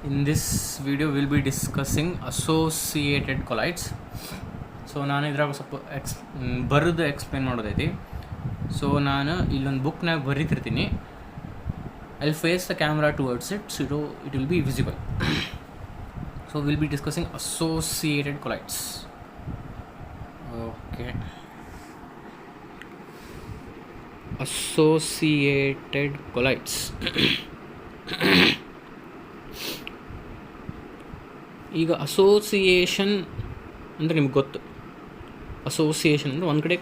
In this video we'll be discussing associated colloids. So ನಾನು ಇದ್ರಾಗ ಸ್ವಲ್ಪ ಬರೆದು ಎಕ್ಸ್ಪ್ಲೇನ್ ಮಾಡೋದೈತಿ. ಸೊ ನಾನು ಇಲ್ಲೊಂದು ಬುಕ್ನಾಗ ಬರೀತಿರ್ತೀನಿ. I face the camera towards it, so it will be visible. So will be discussing associated colloids. Okay, associated colloids. ಈಗ ಅಸೋಸಿಯೇಷನ್ ಅಂದರೆ ನಿಮ್ಗೆ ಗೊತ್ತು. ಅಸೋಸಿಯೇಷನ್ ಅಂದರೆ ಒಂದು ಕಡೆ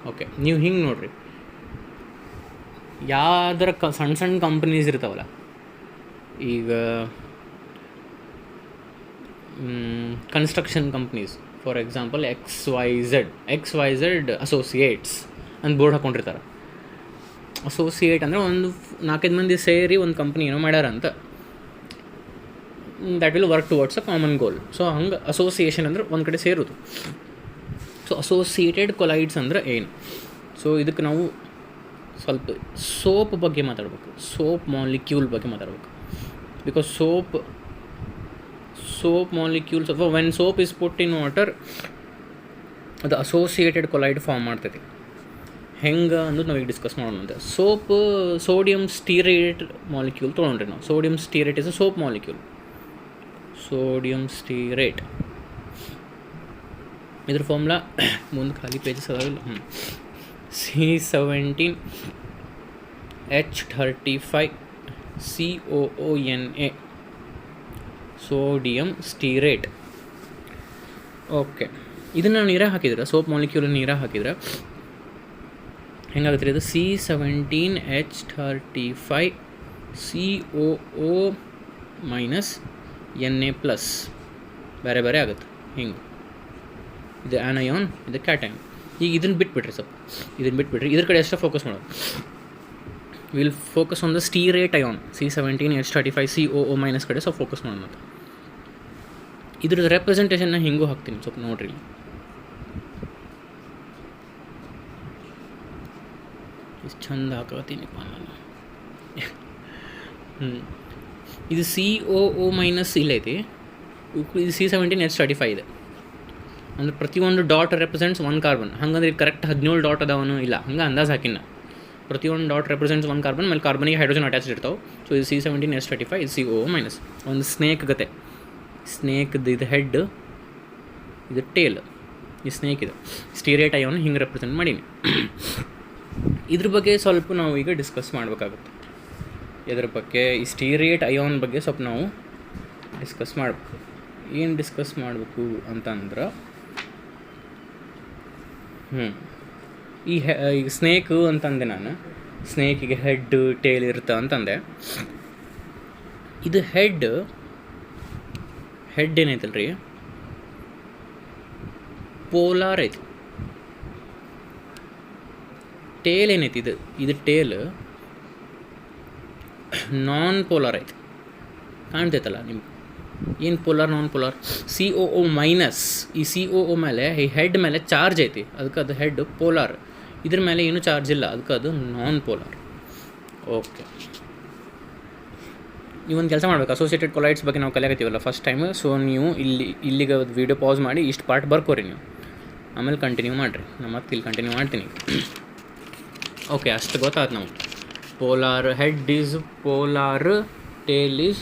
ಓಕೆ, ನೀವು ಹಿಂಗೆ ನೋಡಿರಿ, ಯಾವ್ದಾರ ಸಣ್ಣ ಸಣ್ಣ ಕಂಪ್ನೀಸ್ ಇರ್ತಾವಲ್ಲ, ಈಗ construction companies for example X Y Z associates ಅಂತ ಬೋರ್ಡ್ ಹಾಕ್ಕೊಂಡಿರ್ತಾರೆ. ಅಸೋಸಿಯೇಟ್ ಅಂದರೆ ಒಂದು 4-5 ಮಂದಿ ಸೇರಿ ಒಂದು ಕಂಪ್ನಿ ಏನೋ ಮಾಡ್ಯಾರ ಅಂತ, that will work towards a common goal. So ಹಂಗೆ ಅಸೋಸಿಯೇಷನ್ ಅಂದರೆ ಒಂದು ಕಡೆ ಸೇರೋದು. ಸೊ ಅಸೋಸಿಯೇಟೆಡ್ ಕೊಲೈಡ್ಸ್ ಅಂದ್ರೆ ಏನು? ಸೊ ಇದಕ್ಕೆ ನಾವು ಸ್ವಲ್ಪ ಸೋಪ್ ಬಗ್ಗೆ ಮಾತಾಡಬೇಕು, ಸೋಪ್ ಮಾಲಿಕ್ಯೂಲ್ ಬಗ್ಗೆ ಮಾತಾಡಬೇಕು. ಬಿಕಾಸ್ ಸೋಪ್ ಮಾಲಿಕ್ಯೂಲ್ಸ್ ಅಥವಾ when soap is put in water, ಅದು ಅಸೋಸಿಯೇಟೆಡ್ ಕೊಲೈಡ್ ಫಾರ್ಮ್ ಮಾಡ್ತೈತಿ. ಹೆಂಗೆ ಅನ್ನೋದು ನಾವೀಗ ಡಿಸ್ಕಸ್ ಮಾಡೋಣ. ಸೋಪ್ ಸೋಡಿಯಂ ಸ್ಟೀರೇಟ್ ಮಾಲಿಕ್ಯೂಲ್ ತೊಗೊಂಡ್ರಿ ನಾವು. Sodium stearate is a soap molecule. Sodium stearate ಇದ್ರ ಫಾರ್ಮುಲಾ ಮುಂದೆ ಖಾಲಿ ಪೇಜಸ್ ಅದಾವಿಲ್ಲ. C17H35COONA, sodium stearate. ಓಕೆ, ಇದನ್ನು ನೀರಾಗ ಹಾಕಿದ್ರೆ, ಸೋಪ್ ಮಾಲಿಕ್ಯೂಲ್ ನೀರಾಗ ಹಾಕಿದ್ರೆ ಹೆಂಗಾಗುತ್ತೆ ರೀ? ಅದು C17H35COO Na+, ಬೇರೆ ಬೇರೆ ಆಗುತ್ತೆ. ಹಿಂಗೆ ಇದು ಆ್ಯನಯಾನ್, ಇದು ಕ್ಯಾಟಯಾನ್. ಈಗ ಇದನ್ನು ಬಿಟ್ಬಿಟ್ರಿ, ಇದ್ರ ಕಡೆ ಅಷ್ಟೇ ಫೋಕಸ್ ಮಾಡೋದು. Will focus on the stearate ion C17H35COO- ಕಡೆ ಸ್ವಲ್ಪ ಫೋಕಸ್ ಮಾಡೋಣ. ಮತ್ತು ಇದ್ರದ್ದು ರೆಪ್ರೆಸೆಂಟೇಷನ್ನ ಹಿಂಗೂ ಹಾಕ್ತೀನಿ, ಸ್ವಲ್ಪ ನೋಡ್ರಿ. ಇಷ್ಟು ಚಂದ ಹಾಕತ್ತೀನಿಪ್ಪ ನಾನು. ಇದು COO- ಇಲ್ಲೈತಿ, ಇದು C17H35 ಇದೆ. ಅಂದರೆ ಪ್ರತಿಯೊಂದು ಡಾಟ್ ರೆಪ್ರೆಸೆಂಟ್ಸ್ 1 ಕಾರ್ಬನ್. ಹಂಗಂದ್ರೆ ಇದು ಕರೆಕ್ಟ್ 17 ಡಾಟ್ ಅದಾವನು ಇಲ್ಲ, ಹಂಗೆ ಅಂದಾಜು ಹಾಕಿನ. ಪ್ರತಿಯೊಂದು ಡಾಟ್ ರೆಪ್ರೆಸೆಂಟ್ಸ್ 1 ಕಾರ್ಬನ್, ಮೇಲೆ ಕಾರ್ಬನಿಗೆ ಹೈಡ್ರೋಜನ್ ಅಟ್ಯಾಚ್ಡ್ ಇರ್ತಾವೆ. ಸೊ ಇದು C17H35, ಇದು COO-. ಒಂದು ಸ್ನೇಕ್ ಗತೆ, ಸ್ನೇಕ್ದು ಇದು ಹೆಡ್, ಇದು ಟೇಲ್, ಈ ಸ್ನೇಕ್ ಇದು ಸ್ಟೀರೇಟ್ ಅಯಾನ್ ಹಿಂಗೆ ರೆಪ್ರೆಸೆಂಟ್ ಮಾಡೀನಿ. ಇದ್ರ ಬಗ್ಗೆ ಸ್ವಲ್ಪ ನಾವು ಈಗ ಡಿಸ್ಕಸ್ ಮಾಡಬೇಕಾಗುತ್ತೆ. ಇದ್ರ ಬಗ್ಗೆ, ಈ ಸ್ಟೀರೇಟ್ ಅಯಾನ್ ಬಗ್ಗೆ ಸ್ವಲ್ಪ ನಾವು ಡಿಸ್ಕಸ್ ಮಾಡಬೇಕು. ಏನು ಡಿಸ್ಕಸ್ ಮಾಡಬೇಕು ಅಂತಂದ್ರೆ, ಈಗ ಸ್ನೇಕು ಅಂತಂದೆ ನಾನು. ಸ್ನೇಕಿಗೆ ಹೆಡ್ ಟೇಲ್ ಇರುತ್ತೆ ಅಂತಂದೆ. ಇದು ಹೆಡ್ ಏನೈತಲ್ಲ ರೀ, ಪೋಲಾರ್ ಐತಿ. ಟೇಲ್ ಏನೈತಿ, ಇದು ಟೇಲ್ ನಾನ್ ಪೋಲಾರ್ ಐತಿ. ಕಾಣ್ತೈತಲ್ಲ ನಿಮ್ಗೆ ಏನು ಪೋಲಾರ್ ನಾನ್ ಪೋಲಾರ್? COO-. ಈ COO ಮೇಲೆ, ಈ ಹೆಡ್ ಮೇಲೆ ಚಾರ್ಜ್ ಐತಿ, ಅದಕ್ಕೆ ಅದು ಹೆಡ್ ಪೋಲಾರ್. ಇದ್ರ ಮೇಲೆ ಏನೂ ಚಾರ್ಜ್ ಇಲ್ಲ, ಅದಕ್ಕೆ ಅದು ನಾನ್ ಪೋಲಾರ್. ಓಕೆ, ನೀವೊಂದು ಕೆಲಸ ಮಾಡ್ಬೇಕು, ಅಸೋಸಿಯೇಟೆಡ್ ಕೊಲೈಡ್ಸ್ ಬಗ್ಗೆ ನಾವು ಕಲಿಯಾಕತ್ತೀವಲ್ಲ ಫಸ್ಟ್ ಟೈಮ್. ಸೊ ನೀವು ಇಲ್ಲಿಗೆ ವಿಡಿಯೋ ಪಾಸ್ ಮಾಡಿ ಇಷ್ಟು ಪಾರ್ಟ್ ಬರ್ಕೋರಿ ನೀವು, ಆಮೇಲೆ ಕಂಟಿನ್ಯೂ ಮಾಡಿರಿ. ನಾನು ಮತ್ತೆ ಇಲ್ಲಿ ಕಂಟಿನ್ಯೂ ಮಾಡ್ತೀನಿ. ಓಕೆ, ಅಷ್ಟು ಗೊತ್ತಾಯ್ತು ನಮ್ಗೆ. Polar head is polar, tail is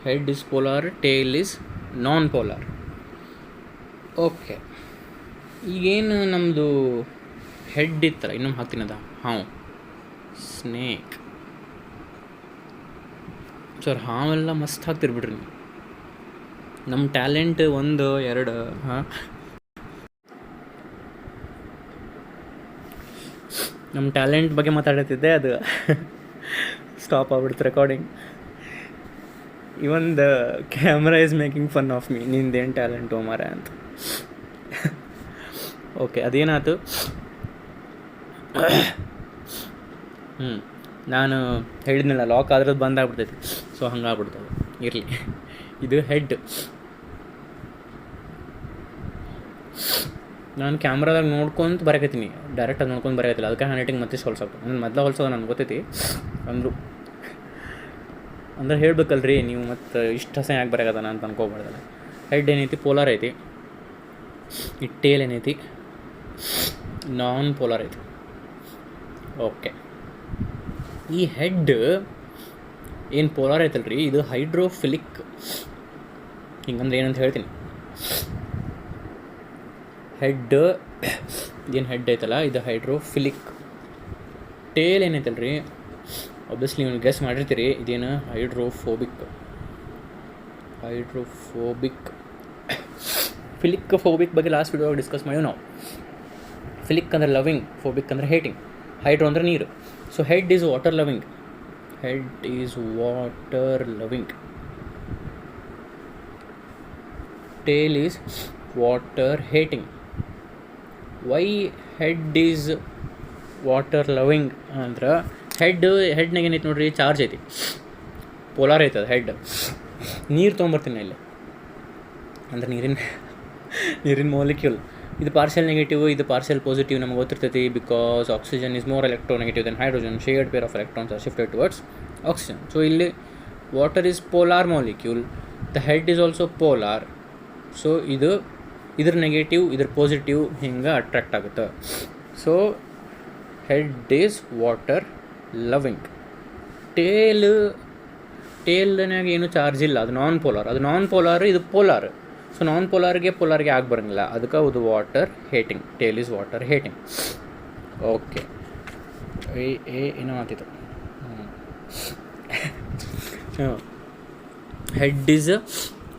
head is polar, tail is non polar. Okay, ಈಗೇನು ನಮ್ಮದು ಹೆಡ್ ಇತ್ತಲ್ಲ, ಇನ್ನೊಮ್ಮೆ ಹಾಕ್ತೀನದ, ಸ್ನೇಕ್. ಸರ್ ಹಾವೆಲ್ಲ ಮಸ್ತ್ ಹಾಕ್ತಿರ್ಬಿಡ್ರಿ ನೀವು. ನಮ್ಮ ಟ್ಯಾಲೆಂಟ್ 1, 2. ನಮ್ಮ ಟ್ಯಾಲೆಂಟ್ ಬಗ್ಗೆ ಮಾತಾಡ್ತಿದ್ದೆ, ಅದು ಸ್ಟಾಪ್ ಆಗ್ಬಿಡ್ತು recording. Even the camera is making fun of me, ನಿಂದೇನು ಟ್ಯಾಲೆಂಟು ಮಾರ ಅಂತ. ಓಕೆ, ಅದೇನಾಯ್ತು, ನಾನು ಹೇಳಿದ್ನಲ್ಲ ಲಾಕ್ ಆದ್ರದ್ದು ಬಂದಾಗ್ಬಿಡ್ತೈತಿ. ಸೊ ಹಂಗಾಗ್ಬಿಡ್ತದೆ, ಇರಲಿ. ಇದು ಹೆಡ್. ನಾನು ಕ್ಯಾಮ್ರಾದಾಗ ನೋಡ್ಕೊಂತ ಬರಕತ್ತೀನಿ, ಡೈರೆಕ್ಟಾಗಿ ನೋಡ್ಕೊಂಡು ಬರಕತ್ತಿಲ್ಲ. ಅದಕ್ಕೆ ಹ್ಯಾಂಡ್ ರೈಟಿಂಗ್ ಮತ್ತೆ ಹೊಲ್ಸಕ್ಕೆ, ನಾನು ಮೊದಲು ಹೊಲ್ಸೋದು ನನಗೆ ಗೊತ್ತೈತಿ ಅಂದರು. ಅಂದ್ರೆ ಹೇಳ್ಬೇಕಲ್ರಿ ನೀವು, ಮತ್ತು ಇಷ್ಟು ಹಸ ಯಾಕೆ ಬರೋದನ ಅಂತ ಅನ್ಕೋಬಾರ್ದಲ್ಲ. ಹೆಡ್ ಏನೈತಿ ಪೋಲಾರ್ ಐತಿ, ಈ ಟೇಲ್ ಏನೈತಿ ನಾನ್ ಪೋಲಾರ್ ಐತಿ. ಓಕೆ, ಈ ಹೆಡ್ ಏನು ಪೋಲಾರ್ ಐತಲ್ರಿ, ಇದು ಹೈಡ್ರೋಫಿಲಿಕ್. ಹಿಂಗಂದ್ರೆ ಏನಂತ ಹೇಳ್ತೀನಿ. ಹೆಡ್ ಏನು ಹೆಡ್ ಐತಲ್ಲ ಇದು ಹೈಡ್ರೋಫಿಲಿಕ್. ಟೇಲ್ ಏನೈತಲ್ರಿ ಒಬ್ವಿಯಸ್ಲಿ ನೀವು ಗೆಸ್ ಮಾಡಿರ್ತೀರಿ, ಇದೇನು ಹೈಡ್ರೋಫೋಬಿಕ್. ಫಿಲಿಕ್ ಫೋಬಿಕ್ ಬಗ್ಗೆ ಲಾಸ್ಟ್ ವಿಡಿಯೋ ಡಿಸ್ಕಸ್ ಮಾಡಿವಿ ನಾವು. ಫಿಲಿಕ್ ಅಂದರೆ ಲವಿಂಗ್, ಫೋಬಿಕ್ ಅಂದರೆ ಹೇಟಿಂಗ್, ಹೈಡ್ರೋ ಅಂದರೆ ನೀರು. So head is water loving. Tail is water hating. Why head is water loving ಅಂದ್ರೆ ಹೆಡ್ನಾಗ ಏನೈತೆ ನೋಡ್ರಿ, ಚಾರ್ಜ್ ಐತಿ, ಪೋಲಾರ್ ಐತದ ಹೆಡ್. ನೀರು ತೊಗೊಂಬರ್ತೀನಿ ಇಲ್ಲಿ ಅಂದ್ರೆ ನೀರಿನ ಮಾಲಿಕ್ಯೂಲ್. ಇದು ಪಾರ್ಷಿಯಲ್ ನೆಗೆಟಿವ್, ಇದು ಪಾರ್ಷಿಯಲ್ ಪಾಸಿಟಿವ್ ನಮಗೆ ಗೊತ್ತಿರ್ತೈತಿ. Because oxygen is more electronegative than hydrogen. Shared pair of electrons are shifted towards oxygen. So ಇಲ್ಲಿ water is polar molecule, the head is also polar. So ಇದ್ರ negative ಇದ್ರ positive ಹಿಂಗೆ attract ಆಗುತ್ತೆ. So head is water loving. ಟೇಲ್ನಾಗ ಏನು charge ಇಲ್ಲ, ಅದು non polar, ಇದು ಪೋಲಾರ್. ಸೊ ನಾನ್ ಪೋಲಾರ್ಗೆ ಆಗಿ ಬರೋಂಗಿಲ್ಲ, ಅದಕ್ಕೆ ಅದು water hating. Tail is water hating. Okay, ಏನೋ ಆತಿತ್ತು. Head is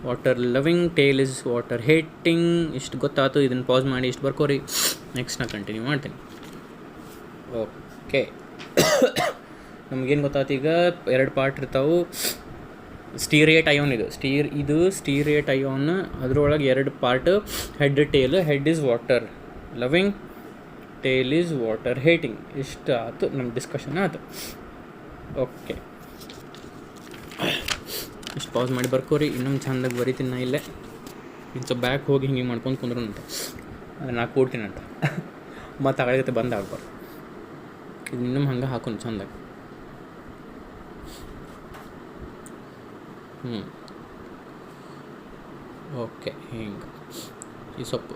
water loving, tail is water hating. ಇಷ್ಟು ಗೊತ್ತಾಯ್ತು. ಇದನ್ನು ಪಾಸ್ ಮಾಡಿ ಇಷ್ಟು ಬರ್ಕೋರಿ. ನೆಕ್ಸ್ಟ್ ನಾ ಕಂಟಿನ್ಯೂ ಮಾಡ್ತೀನಿ. ಓಕೆ, ನಮಗೇನು ಗೊತ್ತಾಯ್ತು ಈಗ, 2 ಪಾರ್ಟ್ ಇರ್ತಾವೆ. ಸ್ಟೀರಿಯೇಟ್ ಅಯೋನ್ ಇದು ಸ್ಟೀರಿಯೇಟ್ ಅಯೋನ್. ಅದರೊಳಗೆ 2 part, head tail. Head is water loving, tail is water hating. ಇಷ್ಟು ಆಯ್ತು, ನಮ್ಮ ಡಿಸ್ಕಷನ್ ಆಯ್ತು. ಓಕೆ, ಇಷ್ಟು ಪಾಸ್ ಮಾಡಿ ಬರ್ಕೋರಿ. ಇನ್ನೊಂದು ಚಂದಾಗಿ ಬರೀತೀನಿ ನಾ ಇಲ್ಲೇ. ಇನ್ನು ಸ್ವಲ್ಪ ಬ್ಯಾಕ್ ಹೋಗಿ ಹಿಂಗೆ ಮಾಡ್ಕೊಂಡು ಕುಂದ್ರು ಅಂತ ನಾ ಕೊಡ್ತೀನಂತ ಮತ್ತು ಆಗತ್ತೆ ಬಂದು ಆಗ್ಬಾರ್ದು. ಇದು ಇನ್ನೊಮ್ಮೆ ಹಂಗೆ ಹಾಕೊಂಡು ಚಂದಾಗಿ. ಓಕೆ, ಹಿಂಗೆ ಈ ಸೊಪ್ಪು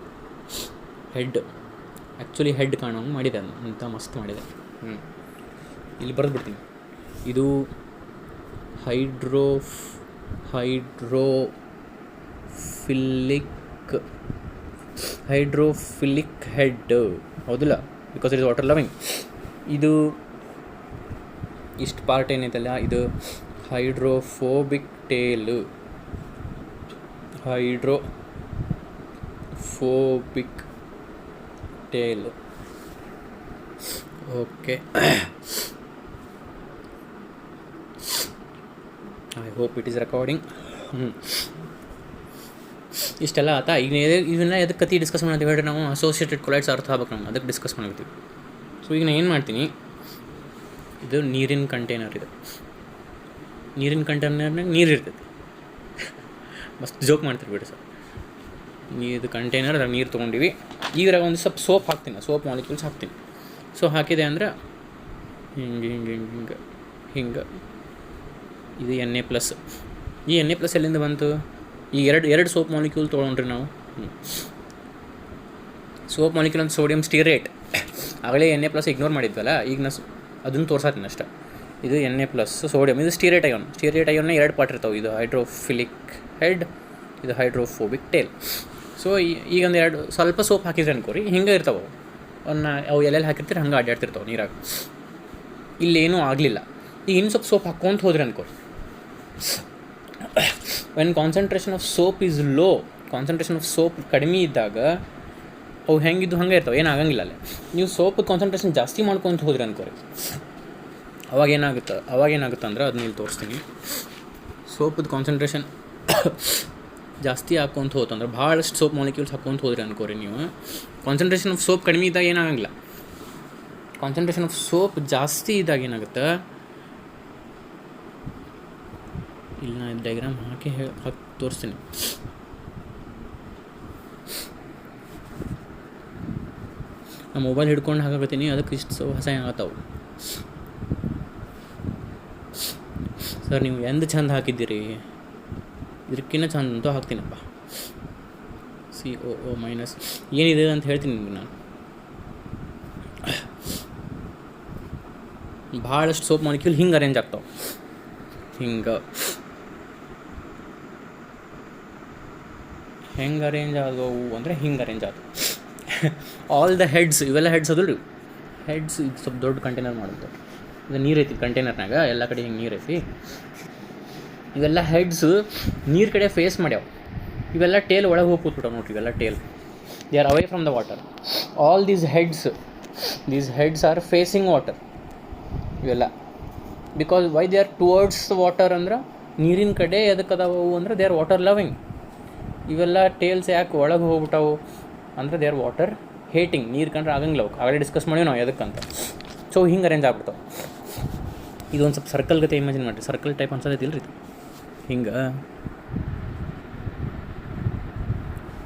ಆ್ಯಕ್ಚುಲಿ ಹೆಡ್ ಕಾಣೋಂಗೆ ಮಾಡಿದೆ, ಅದನ್ನು ಅಂತ ಮಸ್ತ್ ಮಾಡಿದೆ. ಇಲ್ಲಿ ಬರೆದು ಬಿಡ್ತೀನಿ. ಇದು ಹೈಡ್ರೋಫಿಲಿಕ್ ಹೆಡ್ ಹೌದಿಲ್ಲ, because it is water loving. ಇದು ಇಷ್ಟು ಪಾರ್ಟ್ ಏನೈತಲ್ಲ, ಇದು hydrophobic tail. Okay, I hope it is recording. ಇಷ್ಟೆಲ್ಲ ಆತ. ಈಗ ಇದನ್ನ ಎದಕ್ಕೆ ಕತಿ ಡಿಸ್ಕಸ್ ಮಾಡ್ತೀವಿ ಹೇಳ್ರಿ, ನಾವು ಅಸೋಸಿಯೇಟೆಡ್ ಕೊಲೈಡ್ಸ್ ಅರ್ಥ ಆಗ್ಬೇಕು, ನಾವು ಅದಕ್ಕೆ ಡಿಸ್ಕಸ್ ಮಾಡ್ತೀವಿ. ಸೊ ಈಗ ನಾನು ಏನು ಮಾಡ್ತೀನಿ, ಇದು ನೀರಿನ ಕಂಟೈನರ್. ನೀರಿನ ಕಂಟೈನರ್ನಾಗ ನೀರು ಇರ್ತೈತಿ. ಮಸ್ತ್ ಜೋಕ್ ಮಾಡ್ತೀರಿ ಬಿಡಿ ಸರ್. ಇದು ಕಂಟೈನರ್, ಅದ್ರಾಗ ನೀರು ತೊಗೊಂಡಿವಿ. ಈಗ ಒಂದು ಸ್ವಲ್ಪ ಸೋಪ್ ಹಾಕ್ತೀನಿ, ಸೋಪ್ ಮಾಲಿಕ್ಯೂಲ್ಸ್ ಹಾಕ್ತೀನಿ. ಸೊ ಹಾಕಿದೆ ಅಂದ್ರೆ ಹಿಂಗೆ ಇದು Na+. ಈ Na+ ಎಲ್ಲಿಂದ ಬಂತು? ಈ ಎರಡು ಸೋಪ್ ಮಾಲಿಕ್ಯೂಲ್ ತೊಗೊಂಡ್ರಿ ನಾವು. ಸೋಪ್ ಮಾಲಿಕ್ಯೂಲ್ ಅಂತ ಸೋಡಿಯಂ ಸ್ಟೀರೇಟ್. ಆಗಲೇ Na+ ಇಗ್ನೋರ್ ಮಾಡಿದ್ವಲ್ಲ, ಈಗ ನಾ ಅದನ್ನು ತೋರ್ಸಾತೀನಿ ಅಷ್ಟೆ. ಇದು Na+, ಸೋಡಿಯಂ. ಇದು ಸ್ಟೀರೇಟ್ ಅಯೋನ್. ಸ್ಟೀರೇಟ್ ಅಯೋನ್ನ 2 ಪಾರ್ಟ್ ಇರ್ತಾವೆ. ಇದು ಹೈಡ್ರೋಫಿಲಿಕ್ ಹೆಡ್, ಇದು ಹೈಡ್ರೋಫೋಬಿಕ್ ಟೇಲ್. ಸೊ ಈಗ ಒಂದು 2 ಸ್ವಲ್ಪ ಸೋಪ್ ಹಾಕಿದ್ರೆ ಅನ್ಕೋರಿ, ಹಿಂಗೆ ಇರ್ತಾವೆ ಅವು ಎಲ್ಲೆಲ್ಲಿ ಹಾಕಿರ್ತೀರಿ ಹಂಗೆ ಅಡ್ಡಾಡ್ತಿರ್ತಾವೆ ನೀರಾಗ. ಇಲ್ಲೇನೂ ಆಗಲಿಲ್ಲ. ಈಗ ಇನ್ನು ಸ್ವಲ್ಪ ಸೋಪ್ ಹಾಕ್ಕೊಂತ ಹೋದ್ರಿ ಅನ್ಕೋರಿ, when concentration of soap is low, concentration of soap ಕಡಿಮೆ ಇದ್ದಾಗ ಅವು ಹೆಂಗಿದ್ದು ಹಂಗೆ ಇರ್ತಾವೆ, ಏನಾಗಂಗಿಲ್ಲ ಅಲ್ಲೇ. ನೀವು ಸೋಪ್ ಕಾನ್ಸಂಟ್ರೇಷನ್ ಜಾಸ್ತಿ ಮಾಡ್ಕೊತ ಹೋದ್ರಿ ಅನ್ಕೋರಿ, ಅವಾಗೇನಾಗುತ್ತೆ ಅಂದ್ರೆ ಅದನ್ನ ಇಲ್ಲಿ ತೋರಿಸ್ತೀನಿ. ಸೋಪದ ಕಾನ್ಸಂಟ್ರೇಷನ್ ಜಾಸ್ತಿ ಹಾಕ್ಕೊಂತ ಹೋತಂದ್ರೆ, ಭಾಳಷ್ಟು ಸೋಪ್ ಮಾಲಿಕ್ಯೂಲ್ಸ್ ಹಾಕ್ಕೊಂತ ಹೋದ್ರಿ ಅನ್ಕೋರಿ ನೀವು, ಕಾನ್ಸಂಟ್ರೇಷನ್ ಆಫ್ ಸೋಪ್ ಕಡಿಮೆ ಇದ್ದಾಗ ಏನಾಗಂಗಿಲ್ಲ. ಕಾನ್ಸಂಟ್ರೇಷನ್ ಆಫ್ ಸೋಪ್ ಜಾಸ್ತಿ ಇದ್ದಾಗ ಏನಾಗುತ್ತೆ, ಇಲ್ಲಿ ನಾನು ಡಯಾಗ್ರಾಮ್ ಹಾಕಿ ತೋರಿಸ್ತೀನಿ. ನಾನು ಮೊಬೈಲ್ ಹಿಡ್ಕೊಂಡು ಹಾಕತ್ತೀನಿ, ಅದಕ್ಕೆ ಇಷ್ಟು ಹೊಸ ಆಗತ್ತಾವು. ಸರ್ ನೀವು ಎಂದು ಚಂದ ಹಾಕಿದ್ದೀರಿ, ಇದಕ್ಕಿಂತ ಚಂದ ಅಂತೂ ಹಾಕ್ತೀನಪ್ಪ. COO ಮೈನಸ್ ಏನಿದೆ ಅಂತ ಹೇಳ್ತೀನಿ ನಿಮ್ಗೆ ನಾನು. ಭಾಳಷ್ಟು ಸೋಪ್ ಮಾಲಿಕ್ಯೂಲ್ ಹಿಂಗೆ ಅರೇಂಜ್ ಆಗ್ತಾವೆ. ಹೆಂಗೆ ಅರೇಂಜ್ ಆದವು ಅಂದರೆ ಹಿಂಗೆ ಅರೇಂಜ್ ಆದವು. ಆಲ್ ದ ಹೆಡ್ಸ್, ಇವೆಲ್ಲ ಹೆಡ್ಸ್ ಅದಲ್ಲ ರೀ, ಹೆಡ್ಸ್ ಇದು ಸ್ವಲ್ಪ ದೊಡ್ಡ ಕಂಟೈನರ್ ಮಾಡುತ್ತೆ. ಇದು ನೀರು ಐತಿ ಕಂಟೈನರ್ನಾಗ, ಎಲ್ಲ ಕಡೆ ಹಿಂಗೆ ನೀರು ಐತಿ. ಇವೆಲ್ಲ ಹೆಡ್ಸ್ ನೀರು ಕಡೆ ಫೇಸ್ ಮಾಡ್ಯಾವ. ಇವೆಲ್ಲ ಟೇಲ್ ಒಳಗೆ ಹೋಗಿ ಕೂತ್ಬಿಟ್ಟಾವ ನೋಡ್ರಿ. ಇವೆಲ್ಲ tail they are away from the water. All these heads are facing water. ಇವೆಲ್ಲ because why they are towards water ಅಂದ್ರೆ ನೀರಿನ ಕಡೆ ಎದಕ್ಕೆ ಅದಾವು ಅಂದ್ರೆ ದೇ ಆರ್ ವಾಟರ್ ಲವಿಂಗ್. ಇವೆಲ್ಲ ಟೇಲ್ಸ್ ಯಾಕೆ ಒಳಗೆ ಹೋಗ್ಬಿಟ್ಟಾವು ಅಂದರೆ ದೇ ಆರ್ ವಾಟರ್ ಹೇಟಿಂಗ್. ನೀರು ಕಂಡ್ರೆ ಆಗಂಗಿಲ್ಲ ಅವಕ್ಕೆ, ಆಗಲೇ ಡಿಸ್ಕಸ್ ಮಾಡೀವಿ ನಾವು ಎದಕ್ಕಂತ. ಸೊ ಹಿಂಗೆ ಅರೇಂಜ್ ಆಗ್ಬಿಡ್ತಾವೆ. ಇದೊಂದು ಸ್ವಲ್ಪ ಸರ್ಕಲ್ ಗತೆ ಇಮ್ಯಾಜಿನ್ ಮಾಡಿರಿ. ಸರ್ಕಲ್ ಟೈಪ್ ಅನ್ಸೋದೈತಿಲ್ಲ ರೀ ಇದು. ಹಿಂಗೆ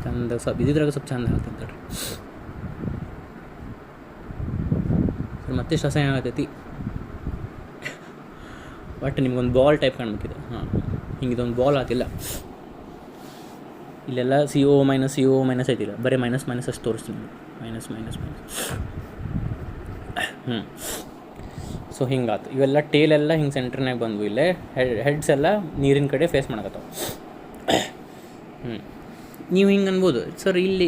ಚಂದ ಸ್ವಲ್ಪ ಇದ್ರಾಗ ಸ್ವಲ್ಪ ಚಂದ ಆಗ್ತದೆ ನೋಡ್ರಿ. ಮತ್ತೆ ರಸ ಏನಾಗತೈತಿ ಬಟ್ ನಿಮ್ಗೊಂದು ಬಾಲ್ ಟೈಪ್ ಕಾಣ್ಬೇಕಿದೆ. ಹಾಂ, ಹಿಂಗೆ ಇದೊಂದು ಬಾಲ್ ಆತಿಲ್ಲ. ಇಲ್ಲೆಲ್ಲ CO ಮೈನಸ್ ಐತಿಲ್ಲ, ಬರೀ ಮೈನಸ್ ಅಷ್ಟು ತೋರಿಸ್ತೀನಿ. ಮೈನಸ್ ಸೊ ಹಿಂಗಾತು. ಇವೆಲ್ಲ ಟೇಲೆಲ್ಲ ಹಿಂಗೆ ಸೆಂಟ್ರ್ನಾಗ ಬಂದ್ವು. ಇಲ್ಲೇ ಹೆಡ್ಸ್ ಎಲ್ಲ ನೀರಿನ ಕಡೆ ಫೇಸ್ ಮಾಡಕತ್ತಾವ. ನೀವು ಹಿಂಗೆ ಅನ್ಬೋದು, ಸರ್ ಇಲ್ಲಿ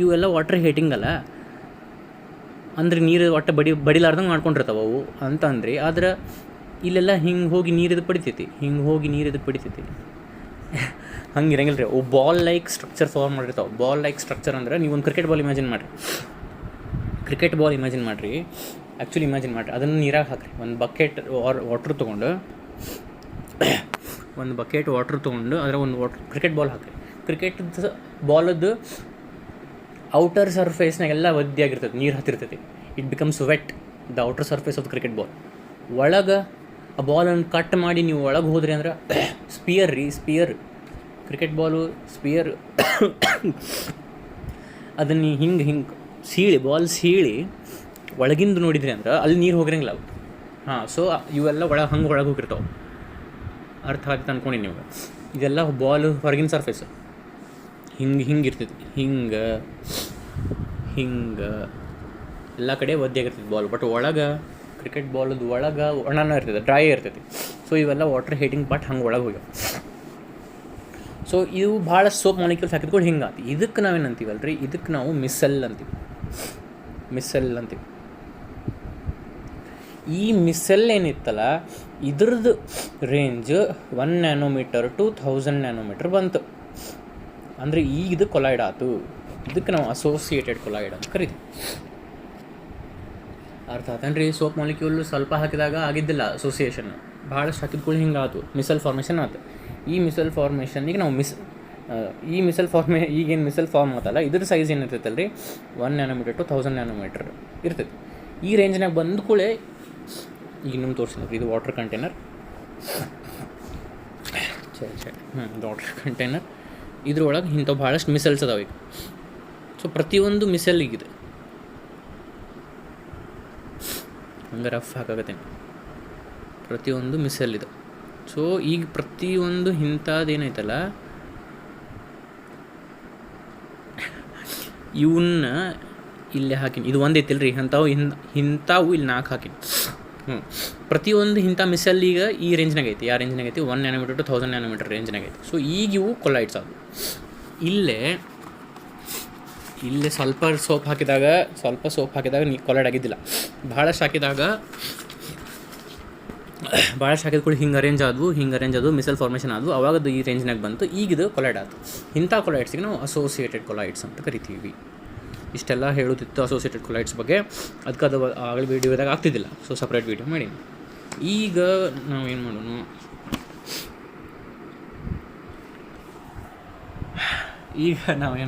ಇವೆಲ್ಲ ವಾಟರ್ ಹೇಟಿಂಗ್ ಅಲ್ಲ ಅಂದ್ರೆ ನೀರು ಒಟ್ಟು ಬಡಿಲಾರ್ದಂಗೆ ಮಾಡ್ಕೊಂಡಿರ್ತಾವೆ ಅವು ಅಂತಂದ್ರಿ. ಆದ್ರೆ ಇಲ್ಲೆಲ್ಲ ಹಿಂಗೆ ಹೋಗಿ ನೀರಿದು ಪಡಿತೈತಿ, ಹಂಗೆ ಇರಂಗಿಲ್ಲ ರೀ. ಅವು ಬಾಲ್ ಲೈಕ್ ಸ್ಟ್ರಕ್ಚರ್ ಫಾರ್ಮ್ ಮಾಡಿರ್ತಾವೆ. ಬಾಲ್ ಲೈಕ್ ಸ್ಟ್ರಕ್ಚರ್ ಅಂದ್ರೆ ನೀವು ಒಂದು ಕ್ರಿಕೆಟ್ ಬಾಲ್ ಇಮ್ಯಾಜಿನ್ ಮಾಡಿರಿ. ಆ್ಯಕ್ಚುಲಿ ಇಮ್ಯಾಜಿನ್ ಮಾಡಿರಿ, ಅದನ್ನು ನೀರಾಗ ಹಾಕಿರಿ. ಒಂದು ಬಕೆಟ್ ವಾಟ್ರ್ ತೊಗೊಂಡು ಅದರ ಒಂದು ಕ್ರಿಕೆಟ್ ಬಾಲ್ ಹಾಕಿರಿ. ಕ್ರಿಕೆಟ್ ಬಾಲದ್ದು ಔಟರ್ ಸರ್ಫೇಸ್ನಾಗೆಲ್ಲ ಒದ್ದೆಯಾಗಿರ್ತದೆ, ನೀರು ಹತ್ತಿರ್ತೈತಿ. It becomes wet, the outer surface of the cricket ball. ಒಳಗೆ ಆ ಬಾಲನ್ನು ಕಟ್ ಮಾಡಿ ನೀವು ಒಳಗೆ ಹೋದ್ರಿ ಅಂದ್ರೆ ಸ್ಪಿಯರ್ ಕ್ರಿಕೆಟ್ ಬಾಲು ಸ್ಪಿಯರ್ ಅದನ್ನು ಹಿಂಗೆ ಬಾಲ್ ಸೀಳಿ ಒಳಗಿಂದು ನೋಡಿದ್ರಿ ಅಂದ್ರೆ ಅಲ್ಲಿ ನೀರು ಹೋಗಿರಂಗಿಲ್ಲ ಅವು. ಹಾಂ, ಸೊ ಇವೆಲ್ಲ ಒಳಗೆ ಹೋಗಿರ್ತಾವೆ. ಅರ್ಥ ಆಗ್ತದೆ ಅನ್ಕೊಂಡು ನೀವು. ಇದೆಲ್ಲ ಬಾಲ್ ಹೊರಗಿನ ಸರ್ಫೇಸ್ ಹಿಂಗೆ ಇರ್ತೈತಿ. ಹಿಂಗೆ ಎಲ್ಲ ಕಡೆ ಒದ್ದೆಯಾಗಿರ್ತೈತಿ ಬಾಲ್. ಬಟ್ ಒಳಗೆ ಕ್ರಿಕೆಟ್ ಬಾಲದ್ದು ಒಳಗೆ ಒಣನ ಇರ್ತೈತೆ, ಡ್ರೈ ಇರ್ತೈತಿ. ಸೊ ಇವೆಲ್ಲ ವಾಟರ್ ಹೀಟಿಂಗ್ ಪಾರ್ಟ್ ಹಂಗೆ ಒಳಗೆ ಹೋಗ್ಯಾವ. ಸೊ ಇವು ಭಾಳ ಸೋಪ್ ಮಾಲಿಕ್ಯೂಲ್ಸ್ ಹಾಕಿದ್ಕೊಂಡು ಹಿಂಗಾತಿ. ಇದಕ್ಕೆ ನಾವೇನು ಅಂತೀವಲ್ರಿ, ಇದಕ್ಕೆ ನಾವು ಮಿಸೆಲ್ ಅಂತೀವಿ. ಈ ಮಿಸೆಲ್ ಏನಿತ್ತಲ್ಲ ಇದ್ರದ್ದು ರೇಂಜ್ 1 ನ್ಯಾನೋಮೀಟರ್ to 1000 ನ್ಯಾನೋಮೀಟರ್ ಬಂತು. ಅಂದರೆ ಈಗ ಇದು ಕೊಲೈಡ್ ಆಯ್ತು. ಇದಕ್ಕೆ ನಾವು ಅಸೋಸಿಯೇಟೆಡ್ ಕೊಲೈಡ್ ಅಂತ ಕರಿತೀವಿ. ಅರ್ಥ ಆತನ್ರಿ. ಸೋಪ್ ಮಾಲಿಕ್ಯೂಲ್ ಸ್ವಲ್ಪ ಹಾಕಿದಾಗ ಆಗಿದ್ದಿಲ್ಲ ಅಸೋಸಿಯೇಷನ್, ಭಾಳಷ್ಟು ಹಾಕಿದ್ಕೊಳ್ಳಿ ಹಿಂಗಾತು, ಮಿಸೆಲ್ ಫಾರ್ಮೇಷನ್ ಆಯ್ತು. ಈ ಮಿಸೆಲ್ ಫಾರ್ಮೇಷನ್ನಿಗೆ ನಾವು ಈಗೇನು ಮಿಸೆಲ್ ಫಾರ್ಮ್ ಆತಲ್ಲ ಇದ್ರ ಸೈಜ್ ಏನಿರ್ತೈತಲ್ಲ ರೀ 1 ನ್ಯಾನೋಮೀಟರ್ to 1000 ನ್ಯಾನೋಮೀಟರ್ ಇರ್ತೈತಿ. ಈ ರೇಂಜ್ನಾಗ ಬಂದ ಕೂಡಲೇ ಈಗ ನಿಮ್ಗೆ ತೋರಿಸಿದ್ರಿ, ಇದು ವಾಟರ್ ಕಂಟೈನರ್. ಇದು ವಾಟರ್ ಕಂಟೈನರ್. ಇದ್ರೊಳಗೆ ಇಂಥವು ಭಾಳಷ್ಟು ಮಿಸೆಲ್ಸ್ ಅದಾವೆ ಈಗ. ಸೊ ಪ್ರತಿಯೊಂದು ಮಿಸೆಲ್ ಈಗಿದೆ ಹಂಗೆ ರಫ್ ಹಾಕಾಗತ್ತೇನೆ. ಪ್ರತಿಯೊಂದು ಮಿಸೆಲ್ ಇದೆ. ಸೊ ಈಗ ಪ್ರತಿಯೊಂದು ಇಂಥದ್ದೇನೈತಲ್ಲ ಇವನ್ನ ಇಲ್ಲೇ ಹಾಕಿನಿ. ಇದು ಒಂದು ಐತಿಲ್ಲ ರೀ, ಇಂಥವು ಇಲ್ಲಿ 4 ಹಾಕಿನಿ. ಪ್ರತಿಯೊಂದು ಇಂಥ ಮಿಸೆಲ್ ಈಗ ಈ ರೇಂಜ್ನಾಗ ಐತಿ. ಯಾವ ರೇಂಜ್ನಾಗ ಐತಿ? 1 ನ್ಯಾನೋಮೀಟರ್ to 1000 ನ್ಯಾನೋಮೀಟರ್ ರೇಂಜ್ನಾಗ ಐತಿ. ಸೊ ಈಗ ಇವು ಕೊಲೈಡ್ಸ್ ಆದವು. ಇಲ್ಲೇ ಸ್ವಲ್ಪ ಸೋಪ್ ಹಾಕಿದಾಗ ನೀ ಕೊಲೈಡ್ ಆಗಿದ್ದಿಲ್ಲ. ಭಾಳಷ್ಟು ಹಾಕಿದ ಕೂಡ ಹಿಂಗೆ ಅರೇಂಜ್ ಆದವು ಮಿಸೆಲ್ ಫಾರ್ಮೇಷನ್ ಆದವು. ಅವಾಗದು ಈ ರೇಂಜ್ನಾಗ ಬಂತು. ಈಗಿದು ಕೊಲೈಡ್ ಆಯ್ತು. ಇಂಥ ಕೊಲೈಡ್ಸ್ಗೆ ನಾವು ಅಸೋಸಿಯೇಟೆಡ್ ಕೊಲೈಡ್ಸ್ ಅಂತ ಕರಿತೀವಿ. ಇಷ್ಟೆಲ್ಲ ಹೇಳುತ್ತಿತ್ತು ಅಸೋಸಿಯೇಟೆಡ್ ಕೊಲೈಡ್ಸ್ ಬಗ್ಗೆ. ಅದಕ್ಕೆ ಅದು ಆಗಲೇ ವೀಡಿಯೋದಾಗ ಆಗ್ತಿದ್ದಿಲ್ಲ. ಸೊ ಸಪ್ರೇಟ್ ವೀಡಿಯೋ ಮಾಡಿ. ಈಗ ನಾವೇನು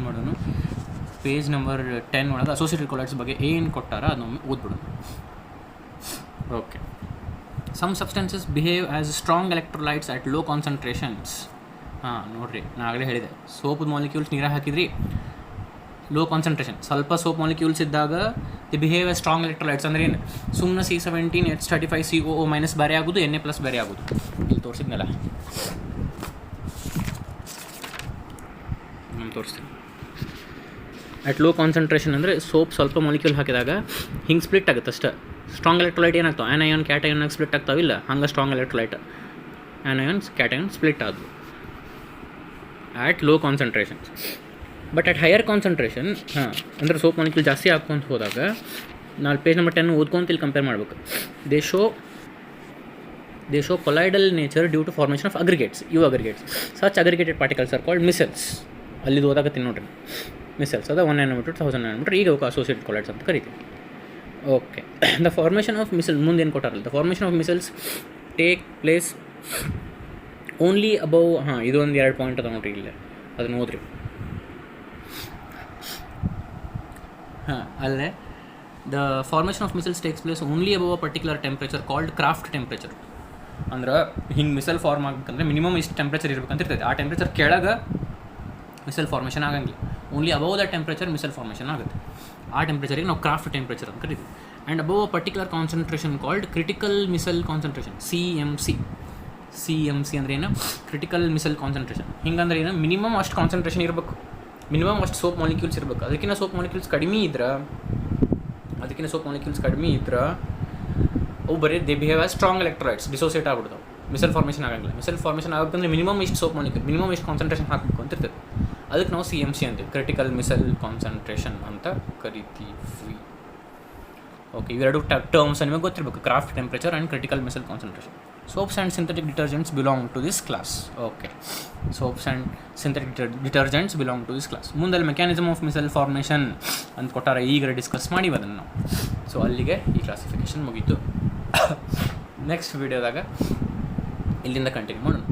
ಮಾಡೋಣ, ಪೇಜ್ ನಂಬರ್ 10 ಒಳಗೆ ಅಸೋಸಿಯೇಟೆಡ್ ಕೊಲೈಡ್ಸ್ ಬಗ್ಗೆ ಏನು ಕೊಟ್ಟಾರ ಅದನ್ನೊಮ್ಮೆ ಓದ್ಬಿಡೋಣ. Okay. Some substances behave as strong electrolytes at low concentrations. ನೋಡಿರಿ, ನಾನು ಆಗಲೇ ಹೇಳಿದೆ, ಸೋಪದ ಮಾಲಿಕ್ಯೂಲ್ಸ್ ನೀರಾಗ ಹಾಕಿದ್ರಿ ಲೋ ಕಾನ್ಸಂಟ್ರೇಷನ್. ಸ್ವಲ್ಪ ಸೋಪ್ ಮಾಲಿಕ್ಯೂಲ್ಸ್ ಇದ್ದಾಗ they behave a strong electrolytes ಅಂದರೆ ಏನು? ಸುಮ್ಮನೆ C17H35 COO ಮೈನಸ್ ಬೇರೆ ಆಗೋದು, Na ಪ್ಲಸ್ ಬೇರೆ ಆಗೋದು. ಇಲ್ಲಿ ತೋರಿಸಿದ್ನಲ್ಲ, ನಾನು ತೋರಿಸ್ತೀನಿ. ಅಟ್ ಲೋ ಕಾನ್ಸಂಟ್ರೇಷನ್ ಅಂದರೆ ಸೋಪ್ ಸ್ವಲ್ಪ ಮಾಲಿಕ್ಯೂಲ್ ಹಾಕಿದಾಗ ಹಿಂಗೆ ಸ್ಪ್ಲಿಟ್ ಆಗುತ್ತೆ ಅಷ್ಟೇ. ಸ್ಟ್ರಾಂಗ್ ಎಲೆಕ್ಟ್ರೋಲೈಟ್ ಏನಾಗ್ತಾವೆ? ಆ್ಯನಯಾನ್ ಕ್ಯಾಟಯಾನಾಗಿ ಸ್ಪ್ಲಿಟ್ ಆಗ್ತಾವಿಲ್ಲ, ಹಂಗೆ strong electrolyte anions cation split ಆದವು at low concentrations. But at higher concentration ಅಂದರೆ ಸೋಪ್ ಮಾಲಿಕ್ಯೂಲ್ ಜಾಸ್ತಿ ಹಾಕ್ಕೊಂತ ಹೋದಾಗ ನಾವು ಪೇಜ್ ನಂಬರ್ 10 ಓದ್ಕೊಂತ ಇಲ್ಲಿ ಕಂಪೇರ್ ಮಾಡಬೇಕು. They show colloidal nature due to formation of aggregates. ಇವು aggregates such aggregated particles are called micelles. ಅಲ್ಲಿದು ಓದಾಕತ್ತೀನಿ ನೋಡ್ರಿ, ಮಿಸೆಲ್ಸ್ ಅದ 1 nanometer 1000 nanometer, ಈಗ ಅವಕ್ಕೆ ಅಸೋಸಿಯೇಟೆಡ್ ಕೊಲೈಡ್ಸ್ ಅಂತ ಕರಿತೀವಿ. Okay, the formation of micelle ಮುಂದೆ ಏನು ಕೊಟ್ಟಾರಲ್ಲ, the formation of micelles take place only above. ಇದು ಒಂದು 2 ಪಾಯಿಂಟ್ ಅದ ನೋಡ್ರಿ, ಇಲ್ಲೇ ಅದನ್ನು ಓದ್ರಿ. ಅಲ್ಲೇ the formation of micelles takes place only above a particular temperature called Krafft temperature. ಅಂದ್ರೆ ಹಿಂಗೆ ಮಿಸೆಲ್ ಫಾರ್ಮ್ ಆಗಬೇಕಂದ್ರೆ ಮಿನಿಮಮ್ ಇಷ್ಟು ಟೆಂಪ್ರೇಚರ್ ಇರ್ಬೇಕಂತ ಇರ್ತೈತೆ. ಆ ಟೆಂಪ್ರೇಚರ್ ಕೆಳಗೆ ಮಿಸೆಲ್ ಫಾರ್ಮೇಷನ್ ಆಗಂಗಿಲ್ಲ. Only above the temperature micelle formation ಆಗುತ್ತೆ. ಆ ಟೆಂಪ್ರೇಚರಿಗೆ ನಾವು ಕ್ರಾಫ್ಟ್ ಟೆಂಪ್ರೇಚರ್ ಅಂತ ಕರಿತೀವಿ. And above a particular concentration called critical micelle concentration, CMC ಅಂದ್ರೆ ಏನು? Critical micelle concentration. ಹಿಂಗಂದ್ರೆ ಏನು? ಮಿನಿಮಮ್ ಅಷ್ಟು ಕಾನ್ಸಂಟ್ರೇಷನ್ ಇರಬೇಕು, ಮಿನಿಮಮ್ ಅಷ್ಟು ಸೋಪ್ ಮಾಲಿಕ್ಯೂಲ್ಸ್ ಇರಬೇಕು. ಅದಕ್ಕಿಂತ ಸೋಪ್ ಮಾಲಿಕ್ಯೂಲ್ಸ್ ಕಡಿಮೆ ಇದ್ರೆ ಅವು ಬರೀ they behave as strong electrolytes, dissociate ಆಗ್ಬಿಡ್ತಾವೆ, ಮಿಸೆಲ್ ಫಾರ್ಮೇಷನ್ ಆಗಂಗಿಲ್ಲ. ಮಿಸೆಲ್ ಫಾರ್ಮೇಷನ್ ಆಗಬೇಕಂದ್ರೆ ಮಿನಿಮಮ್ ಇಷ್ಟು ಸೋಪ್ ಮಾಲಿಕ್ಯೂಲ್, ಮಿನಿಮಮ್ ಇಷ್ಟು ಕಾನ್ಸಂಟ್ರೇಷನ್ ಹಾಕಬೇಕು ಅಂತ ಇರ್ತದೆ. ಅದಕ್ಕೆ ನಾವು CMC ಅಂತೀವಿ, ಕ್ರಿಟಿಕಲ್ ಮಿಸೆಲ್ ಕಾನ್ಸಂಟ್ರೇಷನ್ ಅಂತ ಕರಿತೀವಿ. ಓಕೆ, ಇವೆರಡು ಟರ್ಮ್ಸ್ ನಿಮಗೆ ಗೊತ್ತಿರಬೇಕು, Krafft temperature and critical micelle concentration. Soaps and synthetic detergents belong to this class. Okay, soaps and synthetic detergents belong to this class. ಮುಂದಲ್ಲಿ ಮೆಕ್ಯಾನಿಸಮ್ ಆಫ್ ಮಿಸೆಲ್ ಫಾರ್ಮೇಷನ್ ಅಂತ ಕೊಟ್ಟಾರ, ಈಗ discuss ಮಾಡಿ ಅದನ್ನು ನಾವು. ಸೊ ಅಲ್ಲಿಗೆ ಈ ಕ್ಲಾಸಿಫಿಕೇಷನ್ ಮುಗೀತು. ನೆಕ್ಸ್ಟ್ ವೀಡಿಯೋದಾಗ ಇಲ್ಲಿಂದ ಕಂಟಿನ್ಯೂ ಮಾಡೋಣ.